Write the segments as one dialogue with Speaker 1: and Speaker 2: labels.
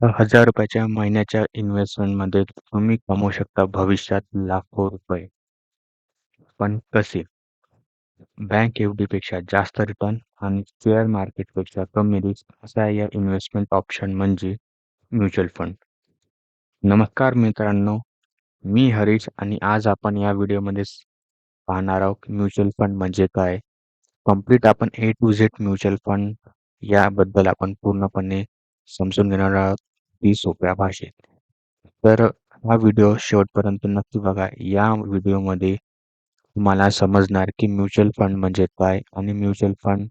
Speaker 1: ₹1000 महिन्याच्या इन्व्हेस्टमेंटमध्ये तुम्ही कमवू शकता भविष्यात लाखो रुपये. पण कसे? बँक एफ-डीपेक्षा जास्त रिटर्न आणि शेअर मार्केटपेक्षा कमी रिस्क असा या इन्व्हेस्टमेंट ऑप्शन म्हणजे म्युच्युअल फंड. नमस्कार मित्रांनो, मी हरीश आणि आज आपण या व्हिडिओमध्ये पाहणार आहोत म्युच्युअल फंड म्हणजे काय? कंप्लीट आपण ए टू झेड म्युच्युअल फंड याबद्दल आपण पूर्णपणे समजून घेणार आहोत, ती सोप्या भाषेत. तर हा व्हिडिओ शेवटपर्यंत नक्की बघा. या व्हिडिओमध्ये तुम्हाला समजणार की म्युच्युअल फंड म्हणजे काय आणि म्युच्युअल फंड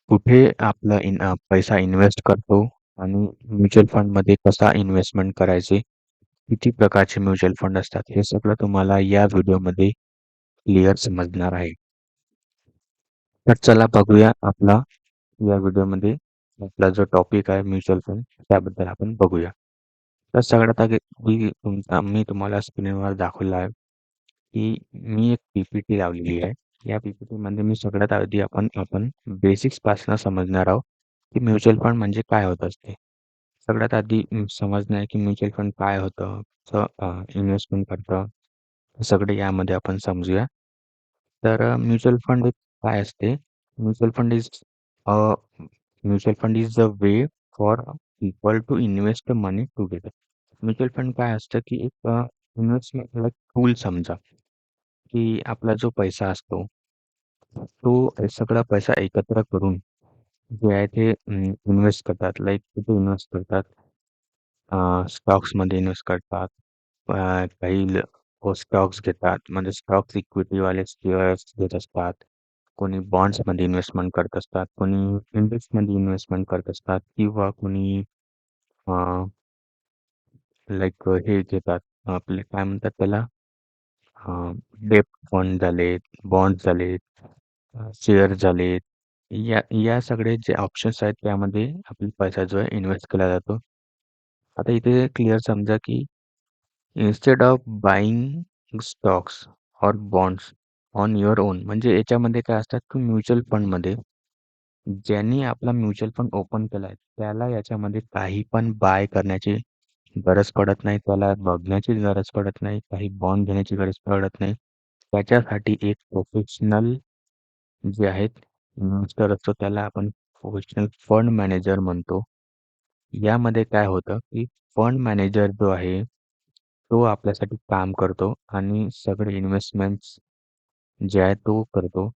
Speaker 1: कुठे आपला पैसा इन्व्हेस्ट करतो आणि म्युच्युअल फंडमध्ये कसा इन्व्हेस्टमेंट करायचे, किती प्रकारचे म्युच्युअल फंड असतात, हे सगळं तुम्हाला या व्हिडिओमध्ये क्लिअर समजणार आहे. तर चला बघूया या व्हिडिओमध्ये आपला जो टॉपिक आहे म्युच्युअल फंड त्याबद्दल आपण बघूया. तर सगळ्यात आधी मी तुम्हाला स्क्रीनवर दाखवलं आहे की मी एक पी-पी-टी लावलेली आहे. या पी-पी-टीमध्ये मी सगळ्यात आधी आपण आपण बेसिक्सपासून समजणार आहोत की म्युच्युअल फंड म्हणजे काय होत असते. सगळ्यात आधी समजणं आहे की म्युच्युअल फंड काय होतं, कसं इन्व्हेस्टमेंट करतं, हे सगळे यामध्ये आपण समजूया. तर म्युच्युअल फंड काय असते? Mutual fund is a mutual fund is the way for people to invest money together. Mutual fund काय असतं की एक इन्व्हेस्टमेंट टूल समजा, की आपला जो पैसा असतो, तो सगळा पैसा एकत्र करून जे आहे ते इन्व्हेस्ट करतात. लाइक कुठे इन्व्हेस्ट करतात? स्टॉक्समध्ये इन्व्हेस्ट करतात. काही स्टॉक्स घेतात. म्हणजे स्टॉक्स इक्विटीवाले शेअर्स घेत असतात. कोणी बॉन्ड्समध्ये इन्व्हेस्टमेंट करत असतात. कोणी इंडेक्समध्ये इन्व्हेस्टमेंट करत असतात किंवा कोणी लाइक हे घेतात. आपले काय म्हणतात त्याला? डेब्ट फंड झालेत, बॉन्ड्स झालेत, शेअर झालेत. या या सगळे जे ऑप्शन्स आहेत त्यामध्ये आपला पैसा जो आहे इन्व्हेस्ट केला जातो. आता इथे क्लिअर समजा की instead of buying stocks or bonds on your on, म्हणजे याच्यामध्ये काय असतात की म्युच्युअल फंडमध्ये ज्यांनी आपला म्युच्युअल फंड ओपन केलाय त्याला याच्यामध्ये काही पण बाय करण्याची गरज पडत नाही. त्याला बघण्याची गरज पडत नाही. काही बॉन्ड घेण्याची गरज पडत नाही. त्याच्यासाठी एक प्रोफेशनल जे आहेत इन्व्हेस्टर असतो त्याला आपण प्रोफेशनल फंड मॅनेजर म्हणतो. यामध्ये काय होतं की फंड मॅनेजर जो आहे तो आपल्यासाठी काम करतो आणि सगळे इन्व्हेस्टमेंट्स जे आहे तो करतो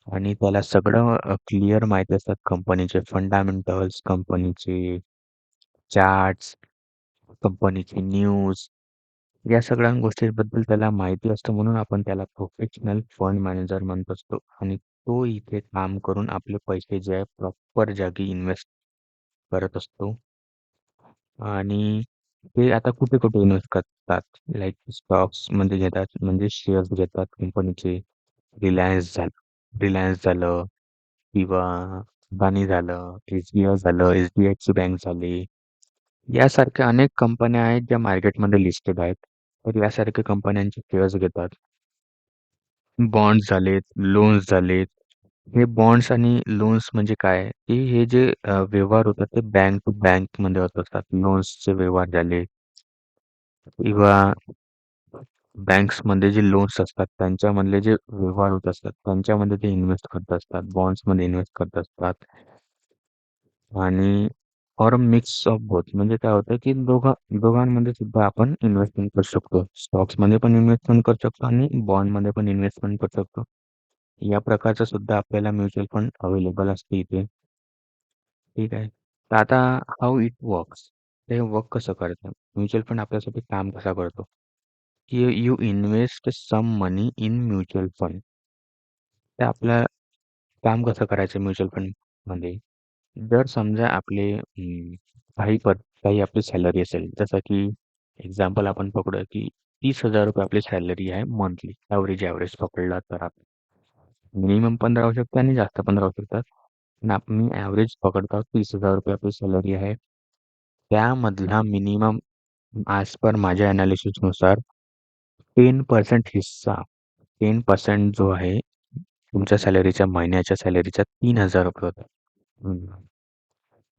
Speaker 1: आणि त्याला सगळं क्लिअर माहिती असतात कंपनीचे फंडामेंटल्स, कंपनीचे चार्ट्स, कंपनीची न्यूज, या सगळ्या गोष्टींबद्दल त्याला माहिती असतं म्हणून आपण त्याला प्रोफेशनल फंड मॅनेजर म्हणत असतो आणि तो इथे काम करून आपले पैसे जे आहे प्रॉपर जागी इन्व्हेस्ट करत असतो आणि ते आता कुठे-कुठे इन्व्हेस्ट करतात. लाइक स्टॉक्समध्ये घेतात म्हणजे शेअर्स घेतात कंपनीचे. रिलायन्स झालं किंवा अदानी झालं, एस-बी-आय झालं, एच-डी-एफ-सी बँक झाली. यासारख्या अनेक कंपन्या आहेत ज्या मार्केटमध्ये लिस्टेड आहेत. तर यासारख्या कंपन्यांचे शेअर्स घेतात. बॉन्ड्स झालेत, लोन्स झालेत. हे बॉन्ड्स आणि लोन्स म्हणजे काय, की हे जे व्यवहार होतात ते बँक टू बँकमध्ये होत असतात. लोन्सचे व्यवहार झाले किंवा बँक्समध्ये जे लोन्स असतात त्यांच्यामधले जे व्यवहार होत असतात त्यांच्यामध्ये ते इन्व्हेस्ट करत असतात. बॉन्ड्समध्ये इन्व्हेस्ट करत असतात आणि ऑर मिक्स ऑफ बोथ, म्हणजे काय होतं, की दोघांमध्ये सुद्धा आपण इन्व्हेस्टमेंट करू शकतो. स्टॉक्समध्ये पण इन्व्हेस्टमेंट करू शकतो आणि बॉन्डमध्ये पण इन्व्हेस्टमेंट करू शकतो. या प्रकारचं सुद्धा आपल्याला म्युच्युअल फंड अवेलेबल असते इथे. ठीक आहे. तर आता हाऊ इट वर्क्स. ते वर्क कसं करतं? म्युच्युअल फंड आपल्यासाठी काम कसा करतो? की you invest some money in mutual fund. तर आपलं काम कसं करायचं म्युच्युअल फंडमध्ये? जर समजा आपले काही आपली सॅलरी असेल, जसं की एक्झाम्पल आपण पकडूया की ₹30,000 आपली सॅलरी आहे मंथली. ॲव्हरेज पकडला तर आपण. मिनिमम पण राहू शकते आणि जास्त पण राहू शकतात. पण मी ॲव्हरेज पकडतो ₹30,000 आपली सॅलरी आहे. त्यामधला मिनिमम ॲज पर माझ्या एनालिसिसनुसार 10% हिस्सा, 10% जो आहे तुमच्या सॅलरीच्या महिन्याच्या सॅलरीच्या ₹3,000 होतात. हं.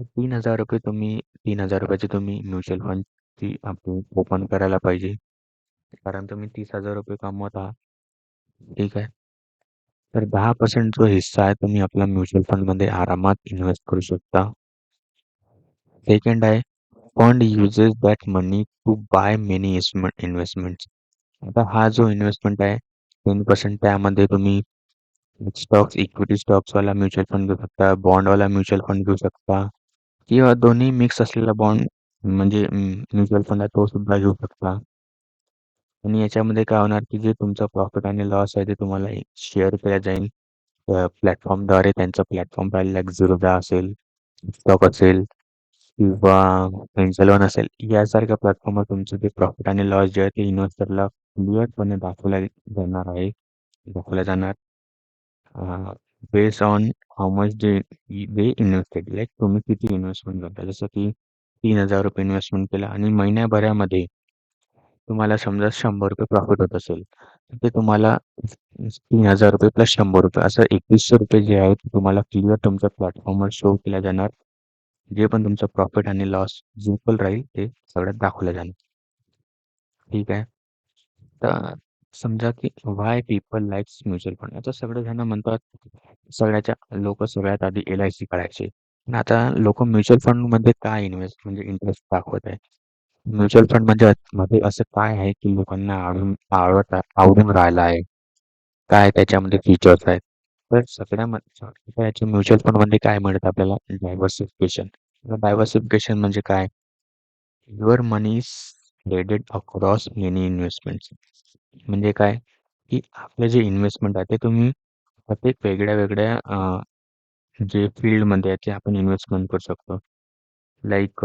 Speaker 1: ₹3000 तुम्ही ₹3000 तुम्ही म्युच्युअल फंडची आपली ओपन करायला पाहिजे. कारण तुम्ही ₹30,000 कमवत आहात. ठीक आहे. तर 10% जो हिस्सा आहे तुम्ही आपला म्युच्युअल फंडमध्ये आरामात इन्व्हेस्ट करू शकता. सेकंड आहे, fund uses that money to buy many investments. आता हा जो इन्व्हेस्टमेंट आहे 10% त्यामध्ये तुम्ही इक्विटी स्टॉक्सवाला म्युच्युअल फंड घेऊ शकता, बॉन्डवाला म्युच्युअल फंड घेऊ शकता किंवा दोन्ही मिक्स असलेला बॉन्ड म्हणजे म्युच्युअल फंड आहे तो सुद्धा घेऊ शकता. आणि याच्यामध्ये काय होणार की जे तुमचा प्रॉफिट आणि लॉस आहे ते तुम्हाला शेअर केल्या जाईल प्लॅटफॉर्मद्वारे. त्यांचा प्लॅटफॉर्म राहील Xeroda असेल, स्टॉक असेल किंवा एंजल वन असेल यासारख्या प्लॅटफॉर्मवर तुमचं ते प्रॉफिट आणि लॉस जे आहे ते इन्व्हेस्टरला क्लिअरपणे दाखवल्या जाणार based on how much they invested. Like तुम्ही किती इन्व्हेस्टमेंट करता. जसं की ₹3000 इन्व्हेस्टमेंट केला आणि महिन्याभरामध्ये तुम्हाला समजा ₹100 प्रॉफिट होत असेल, तर ते तुम्हाला ₹3000 प्लस ₹100 असं ₹2100 जे आहे ते तुम्हाला क्लिअर तुमच्या प्लॅटफॉर्मवर शो केल्या जाणार. जे पण तुमचं प्रॉफिट आणि लॉस जे पण राहील ते सगळ्यात दाखवलं जाणार. ठीक आहे. तर समजा की व्हाय पीपल लाइक्स म्युच्युअल फंड. आता सगळेजण म्हणतात लोक सगळ्यात आधी LIC काढायचे. पण आता लोक म्युच्युअल फंडमध्ये काय म्हणजे इंटरेस्ट दाखवत आहे. म्युच्युअल फंड म्हणजे मध्ये असं काय आहे की लोकांना आवडून राहिलं आहे. काय त्याच्यामध्ये फीचर्स आहेत. तर याच्या म्युच्युअल फंडमध्ये काय मिळतं आपल्याला डायव्हर्सिफिकेशन. डायव्हर्सिफिकेशन म्हणजे काय? Your money is spreaded across many investments. म्हणजे काय? की आपले जे इन्व्हेस्टमेंट आहे ते तुम्ही प्रत्येक वेगळ्या-वेगळ्या जे फील्डमध्ये आहे ते आपण इन्व्हेस्टमेंट करू शकतो. लाइक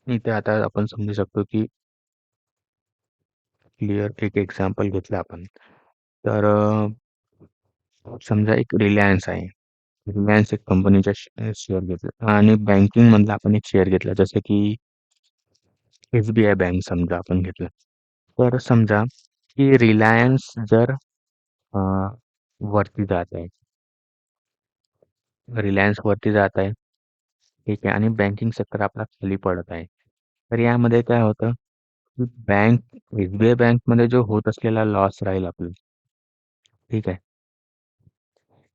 Speaker 1: इथे आता आपण समजू शकतो की क्लिअर एक एक्झाम्पल घेतलं आपण. तर समजा एक रिलायन्स आहे. रिलायन्स एक कंपनीचा शेअर घेतला आणि बँकिंगमधला आपण एक शेअर घेतला जसं की SBI बँक समजा आपण घेतलं. तर समजा की रिलायन्स जर अ, वरती जात आहे. रिलायन्स वरती जात आहे. ठीक आहे आणि बँकिंग सेक्टर आपला खाली पडत आहे. तर यामध्ये काय होतं, की SBI बँकमध्ये जो होत असलेला लॉस राहील आपला, ठीक आहे.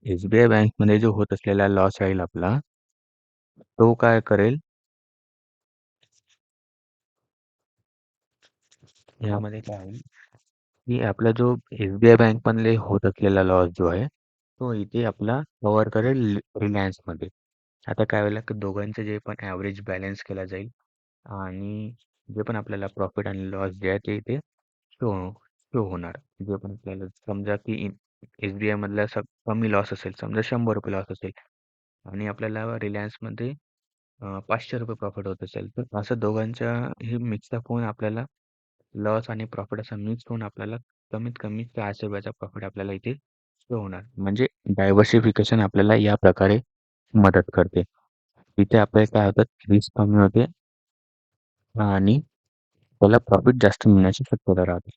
Speaker 1: SBI बँकमध्ये जो होत असलेला लॉस राहील आपला, तो काय करेल, यामध्ये काय होईल, की आपला जो SBI बँकमधले होत असलेला लॉस जो आहे, तो इथे आपला कव्हर करेल रिलायन्समध्ये. आता काय होईल, की दोघांचे जे पण ॲव्हरेज बॅलन्स केला जाईल आणि जे पण आपल्याला प्रॉफिट आणि लॉस जे आहे ते इथे शो शो होणार. जे पण आपल्याला समजा की SBI मधला कमी लॉस असेल, समजा ₹100 लॉस असेल आणि आपल्याला रिलायन्समध्ये ₹500 प्रॉफिट होत असेल, तर असं दोघांच्या हे मिक्सअप होऊन आपल्याला लॉस आणि प्रॉफिट असा मिक्स होऊन आपल्याला कमीत कमी ₹400 प्रॉफिट आपल्याला इथे शो होणार. म्हणजे डायव्हर्सिफिकेशन आपल्याला या प्रकारे मदत करते. तिथे आपल्याला काय होतं, रिस्क कमी होते आणि त्याला प्रॉफिट जास्त मिळण्याची शक्यता राहते.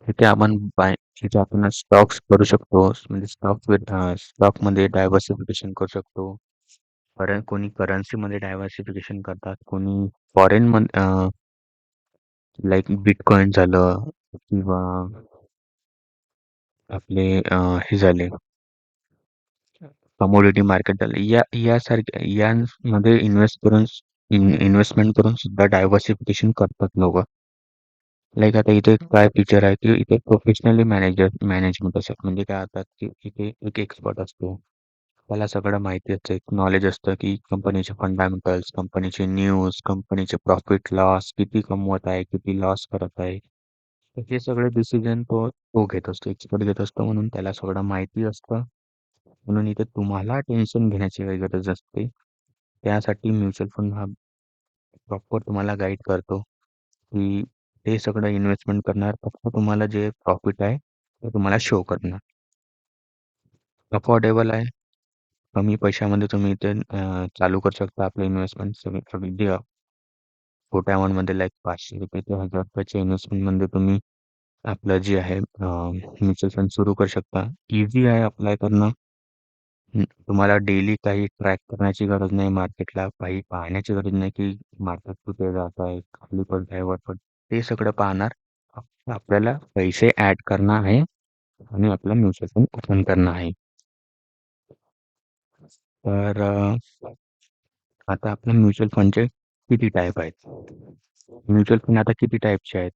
Speaker 1: तिथे आपण तिथे आपण स्टॉक्स करू शकतो. म्हणजे स्टॉकमध्ये डायव्हर्सिफिकेशन करू शकतो. कोणी करन्सीमध्ये डायव्हर्सिफिकेशन करतात. कोणी फॉरेन लाइक बिटकॉइन झालं किंवा आपले हे झाले कमोडिटी मार्केट झालं. यामध्ये इन्व्हेस्टमेंट करून सुद्धा डायव्हर्सिफिकेशन करतात लोकं. लाइक आता इथे काय फीचर आहे, की इथे प्रोफेशनली मॅनेजमेंट असतात. म्हणजे काय होतात, की इथे एक एक्सपर्ट असतो. त्याला सगळं माहिती असतं, नॉलेज असतं, की कंपनीचे फंडामेंटल्स, कंपनीचे न्यूज, कंपनीचे प्रॉफिट लॉस, किती कमवत आहे, किती लॉस करत आहे. तर हे सगळे डिसिजन तो तो घेत असतो, एक्सपर्ट घेत असतो म्हणून त्याला सगळं माहिती असतं. म्हणून इथे तुम्हाला टेन्शन घेण्याची काही गरज नसते. त्यासाठी म्युच्युअल फंड हा प्रॉपर तुम्हाला गाईड करतो, की ते सगळं इन्व्हेस्टमेंट करणार फक्त तुम्हाला जे प्रॉफिट आहे, ते तुम्हाला शो करणार. अफोर्डेबल आहे. कमी पैशामध्ये तुम्ही इथे चालू करू शकता आपलं इन्व्हेस्टमेंट अगदी छोट्या अमाउंटमध्ये लाईक ₹500 ते ₹1000 इन्व्हेस्टमेंटमध्ये तुम्ही आपलं जे आहे म्युच्युअल फंड सुरू करू शकता. ईझी आहे अप्लाय करणं. तुम्हाला डेली काही ट्रॅक करण्याची गरज नाही मार्केटला, काही पाहण्याची गरज नाही, की मार्केट कुठे जात आहे, खाली पडत आहे, वर पडत ते सगळं पाहणार. फक्त आपल्याला पैसे ॲड करणं आहे आणि आपलं म्युच्युअल फंड ओपन करणं आहे. तर आता आपल्या म्युच्युअल फंडचे किती टाइप आहेत? म्युच्युअल फंड आता किती टाइपचे आहेत?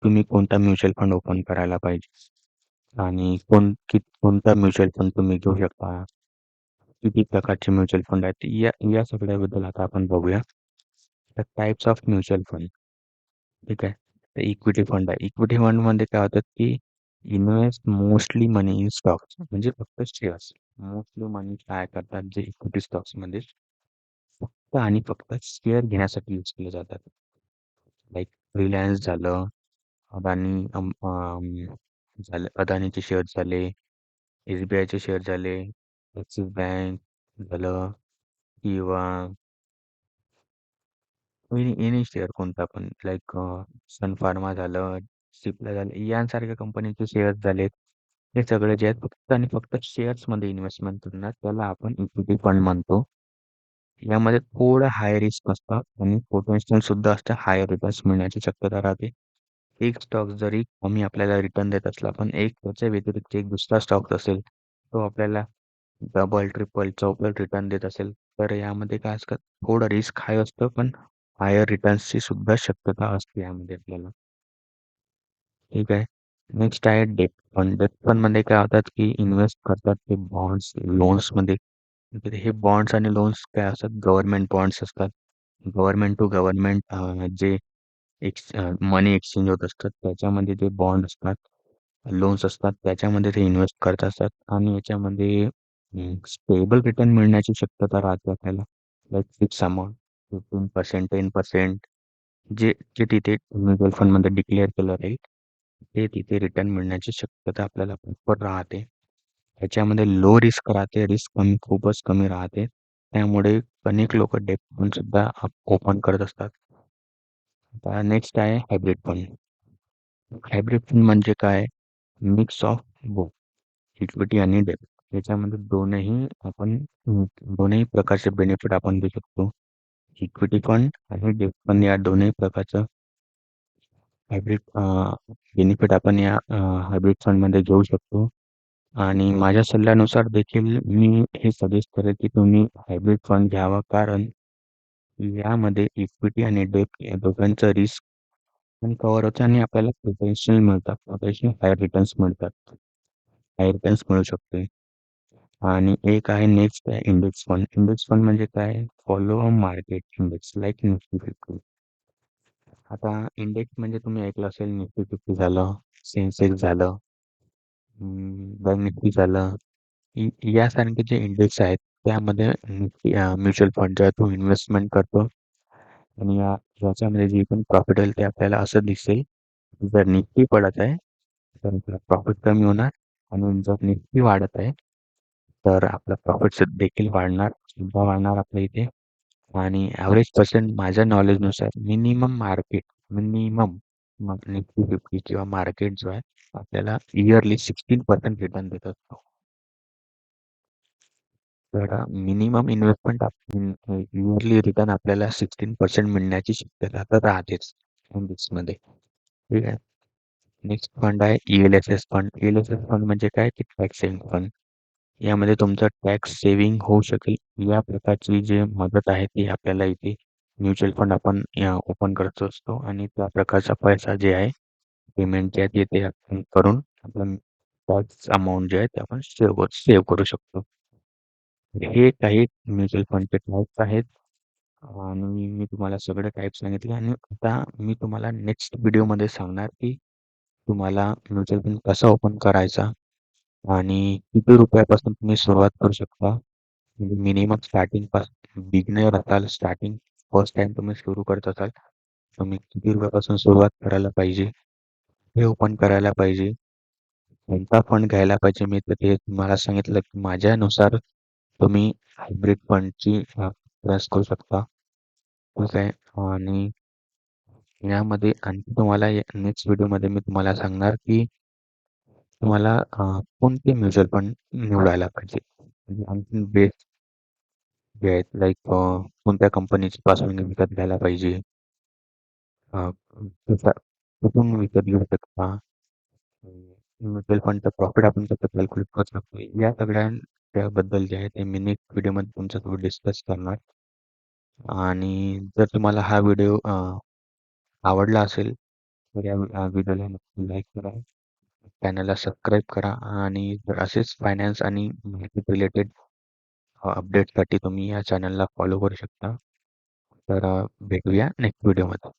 Speaker 1: तुम्ही कोणता म्युच्युअल फंड ओपन करायला पाहिजे आणि कोणता म्युच्युअल फंड तुम्ही घेऊ शकता? किती प्रकारचे म्युच्युअल फंड आहेत? या या सगळ्याबद्दल आता आपण बघूया. तर टाइप्स ऑफ म्युच्युअल फंड, ठीक आहे. तर इक्विटी फंड आहे. इक्विटी फंडमध्ये काय होतं, की invest mostly money in stocks म्हणजे फक्त शेअर्स. मोस्टली मनी काय करतात, जे इक्विटी स्टॉक्समध्ये फक्त आणि फक्त शेअर घेण्यासाठी यूज केले जातात. लाइक रिलायन्स झालं, अदानी झालं, अदानीचे शेअर झाले, एस-बी-आयचे शेअर झाले, ॲक्सिस बँक झालं किंवा एनी शेअर कोणता पण लाइक सन फार्मा झालं, सिप्ला झालं, यांसारख्या कंपनीचे शेअर्स झालेत. हे सगळे जे आहेत फक्त आणि फक्त शेअर्समध्ये इन्व्हेस्टमेंट करणार त्याला आपण इक्विटी फंड म्हणतो. यामध्ये थोडं हाय रिस्क असतं आणि पोटेन्शियल सुद्धा असतं. हायर रिटर्न्स मिळण्याची शक्यता राहते. एक स्टॉक जरी कमी आपल्याला रिटर्न देत असला, पण एक त्याच्या व्यतिरिक्त एक दुसरा स्टॉक असेल, तो आपल्याला डबल, ट्रिपल, चौपट रिटर्न देत असेल, तर यामध्ये काय असतं, थोडं रिस्क हाय असतं, पण हायर रिटर्न्सची सुद्धा शक्यता असते यामध्ये आपल्याला. ठीक आहे. नेक्स्ट आहे डेट फंड. डेट फंडमध्ये काय होतात, की इन्व्हेस्ट करतात ते बॉन्ड्स, लोन्समध्ये. तर हे बॉन्ड्स आणि लोन्स काय असतात, गव्हर्नमेंट बॉन्ड्स असतात. गव्हर्नमेंट टू गव्हर्नमेंट जे मनी एक्सचेंज होत असतात, त्याच्यामध्ये ते बॉन्ड असतात, लोन्स असतात, त्याच्यामध्ये ते इन्व्हेस्ट करत असतात आणि याच्यामध्ये स्टेबल रिटर्न मिळण्याची शक्यता राहते आपल्याला. लाईक फिक्स अमाउंट 15%, 10% जे जे तिथे म्युच्युअल फंडमध्ये डिक्लेअर केलं राहील, ते तिथे रिटर्न मिळण्याची शक्यता आपल्याला भरपूर राहते. ह्याच्यामध्ये लो रिस्क राहते, रिस्क खूपच कमी राहते. त्यामुळे अनेक लोकं डेट फंडसुद्धा ओपन करत असतात. आता नेक्स्ट आहे हायब्रिड फंड. हायब्रिड फंड म्हणजे काय? मिक्स ऑफ बोथ इक्विटी आणि डेब्ट. याच्यामध्ये दोन्ही प्रकारचे बेनिफिट आपण घेऊ शकतो. इक्विटी फंड आणि डेब्ट फंड या दोन्ही प्रकारचं हायब्रिड बेनिफिट आपण या हायब्रिड फंडमध्ये घेऊ शकतो. आणि माझ्या सल्ल्यानुसार देखील मी हे सजेस्ट करेल, की तुम्ही हायब्रिड फंड घ्यावा. कारण यामध्ये इक्विटी आणि डेब्ट या दोघांचं रिस्क पण कव्हर होतं आणि आपल्याला पोटेन्शियल मिळतात. पोटेन्शियल हायर रिटर्न्स मिळतात. हायर रिटर्न्स मिळू शकते. आणि एक आहे नेक्स्ट आहे इंडेक्स फंड. इंडेक्स फंड म्हणजे काय? Follow market index like Nifty 50. आता इंडेक्स म्हणजे तुम्ही ऐकलं असेल निफ्टी 50 झालं, सेन्सेक्स झालं, बँक निफ्टी झालं. यासारखे जे इंडेक्स आहेत त्यामध्ये म्युच्युअल फंड जेव्हा तू इन्व्हेस्टमेंट करतो आणि याच्यामध्ये जे पण प्रॉफिट होईल ते आपल्याला असं दिसेल. जर निफ्टी पडत आहे तर आपला प्रॉफिट कमी होणार आणि जर निफ्टी वाढत आहे तर आपला प्रॉफिट देखील सुद्धा वाढणार आपल्या इथे. आणि ॲव्हरेज पर्सेंट माझ्या नॉलेजनुसार मिनिमम मग निफ्टी 50 किंवा मार्केट जो आहे आपल्याला इयरली 16% रिटर्न देत असतो. तर मिनिमम इन्व्हेस्टमेंट इयरली रिटर्न आपल्याला 16% मिळण्याची शक्यता तर राहतेच इंडेक्समध्ये. ठीक आहे. नेक्स्ट फंड आहे ई-एल-एस-एस फंड. ई-एल-एस-एस फंड म्हणजे काय, की टॅक्स सेव्हिंग फंड. यामध्ये तुमचं टॅक्स सेव्हिंग होऊ शकेल. या प्रकारची जी मदत आहे ती आपल्याला इथे म्युच्युअल फंड आपण ओपन करत असतो आणि त्या प्रकारचा पैसा जे आहे पेमेंट जे आहे ते आपण करून आपलं टॅक्स अमाउंट जे आहे ते आपण सेव्ह करू शकतो. हे काही म्युच्युअल फंडचे टाइप्स आहेत आणि मी तुम्हाला सगळे टाइप सांगितले आणि आता मी तुम्हाला नेक्स्ट व्हिडिओमध्ये सांगणार की तुम्हाला म्युच्युअल फंड कसा ओपन करायचा आणि किती रुपयापासून तुम्ही सुरुवात करू शकता. म्हणजे मिनिमम स्टार्टिंगपासून बिगिनर असाल, फर्स्ट टाईम तुम्ही सुरू करत असाल, तुम्ही किती रुपयापासून सुरुवात करायला पाहिजे, हे ओपन करायला पाहिजे, कोणता फंड घ्यायला पाहिजे. मी तर ते तुम्हाला सांगितलं की माझ्यानुसार तुम्ही हायब्रिड फंडची चॉईस करू शकता. ठीक आहे. आणि यामध्ये आणखी तुम्हाला नेक्स्ट व्हिडिओमध्ये मी तुम्हाला सांगणार की तुम्हाला कोणते म्युच्युअल फंड निवडायला पाहिजे. आणि आणखीन बेस्ट जे आहेत लाईक कोणत्या कंपनीची पासून विकत घ्यायला पाहिजे, अ, कुठून विकत घेऊ शकता, म्युच्युअल फंडचं प्रॉफिट आपण कसं कॅल्क्युलेट करू शकतो, या सगळ्या त्याबद्दल जे आहे ते मी नेक्स्ट व्हिडिओमध्ये तुमच्यासोबत डिस्कस करणार. आणि जर तुम्हाला हा व्हिडिओ आवडला असेल तर या व्हिडिओला नक्की लाईक करा, चॅनलला सबस्क्राईब करा आणि जर असेच फायनान्स आणि मार्केट रिलेटेड अपडेटसाठी तुम्ही या चॅनलला फॉलो करू शकता. तर भेटूया नेक्स्ट व्हिडिओमध्ये.